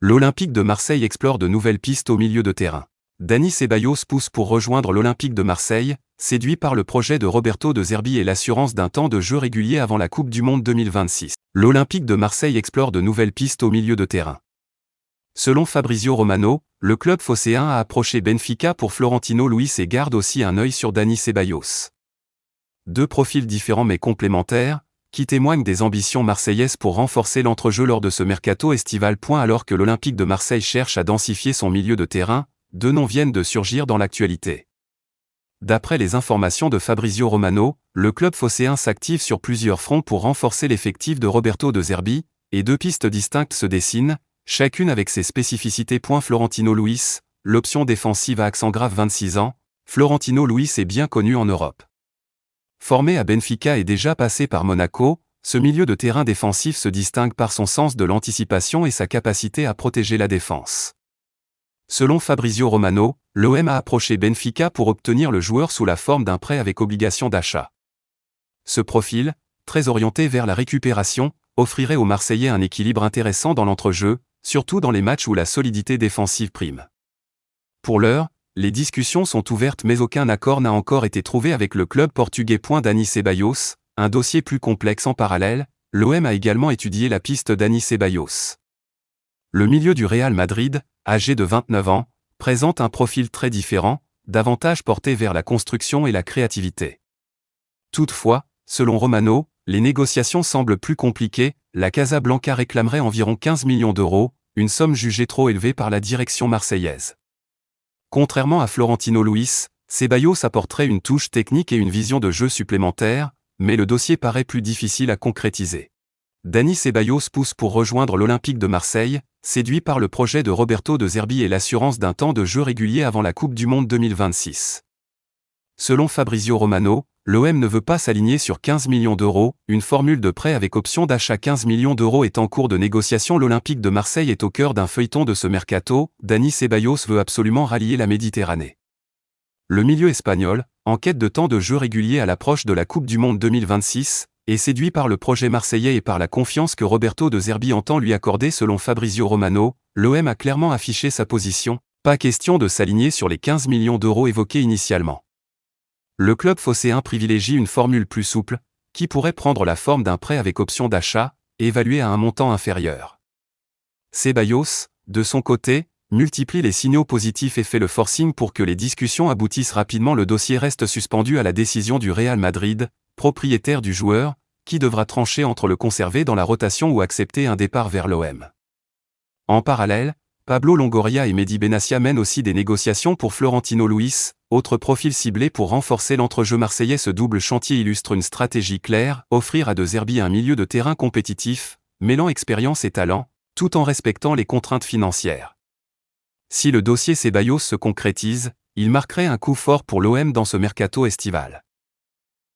L'Olympique de Marseille explore de nouvelles pistes au milieu de terrain. Dani Ceballos pousse pour rejoindre l'Olympique de Marseille, séduit par le projet de Roberto De Zerbi et l'assurance d'un temps de jeu régulier avant la Coupe du Monde 2026. L'Olympique de Marseille explore de nouvelles pistes au milieu de terrain. Selon Fabrizio Romano, le club phocéen a approché Benfica pour Florentino Luis et garde aussi un œil sur Dani Ceballos. Deux profils différents mais complémentaires, qui témoignent des ambitions marseillaises pour renforcer l'entrejeu lors de ce mercato estival. Alors que l'Olympique de Marseille cherche à densifier son milieu de terrain, deux noms viennent de surgir dans l'actualité. D'après les informations de Fabrizio Romano, le club phocéen s'active sur plusieurs fronts pour renforcer l'effectif de Roberto De Zerbi, et deux pistes distinctes se dessinent, chacune avec ses spécificités. Florentino Luis, l'option défensive à accent grave 26 ans, Florentino Luis est bien connu en Europe. Formé à Benfica et déjà passé par Monaco, ce milieu de terrain défensif se distingue par son sens de l'anticipation et sa capacité à protéger la défense. Selon Fabrizio Romano, l'OM a approché Benfica pour obtenir le joueur sous la forme d'un prêt avec obligation d'achat. Ce profil, très orienté vers la récupération, offrirait aux Marseillais un équilibre intéressant dans l'entrejeu, surtout dans les matchs où la solidité défensive prime. Pour l'heure, les discussions sont ouvertes mais aucun accord n'a encore été trouvé avec le club portugais. Dani Ceballos, un dossier plus complexe en parallèle, l'OM a également étudié la piste Dani Ceballos. Le milieu du Real Madrid, âgé de 29 ans, présente un profil très différent, davantage porté vers la construction et la créativité. Toutefois, selon Romano, les négociations semblent plus compliquées, la Casablanca réclamerait environ 15 millions d'euros, une somme jugée trop élevée par la direction marseillaise. Contrairement à Florentino Luis, Ceballos apporterait une touche technique et une vision de jeu supplémentaire, mais le dossier paraît plus difficile à concrétiser. Dani Ceballos pousse pour rejoindre l'Olympique de Marseille, séduit par le projet de Roberto De Zerbi et l'assurance d'un temps de jeu régulier avant la Coupe du Monde 2026. Selon Fabrizio Romano, l'OM ne veut pas s'aligner sur 15 millions d'euros, une formule de prêt avec option d'achat 15 millions d'euros est en cours de négociation. L'Olympique de Marseille est au cœur d'un feuilleton de ce mercato, Dani Ceballos veut absolument rallier la Méditerranée. Le milieu espagnol, en quête de temps de jeu régulier à l'approche de la Coupe du Monde 2026, est séduit par le projet marseillais et par la confiance que Roberto De Zerbi entend lui accorder. Selon Fabrizio Romano, l'OM a clairement affiché sa position, pas question de s'aligner sur les 15 millions d'euros évoqués initialement. Le club phocéen privilégie une formule plus souple, qui pourrait prendre la forme d'un prêt avec option d'achat, évalué à un montant inférieur. Ceballos, de son côté, multiplie les signaux positifs et fait le forcing pour que les discussions aboutissent rapidement. Le dossier reste suspendu à la décision du Real Madrid, propriétaire du joueur, qui devra trancher entre le conserver dans la rotation ou accepter un départ vers l'OM. En parallèle, Pablo Longoria et Mehdi Benassia mènent aussi des négociations pour Florentino Luis, autre profil ciblé pour renforcer l'entrejeu marseillais. Ce double chantier illustre une stratégie claire, offrir à De Zerbi un milieu de terrain compétitif, mêlant expérience et talent, tout en respectant les contraintes financières. Si le dossier Ceballos se concrétise, il marquerait un coup fort pour l'OM dans ce mercato estival.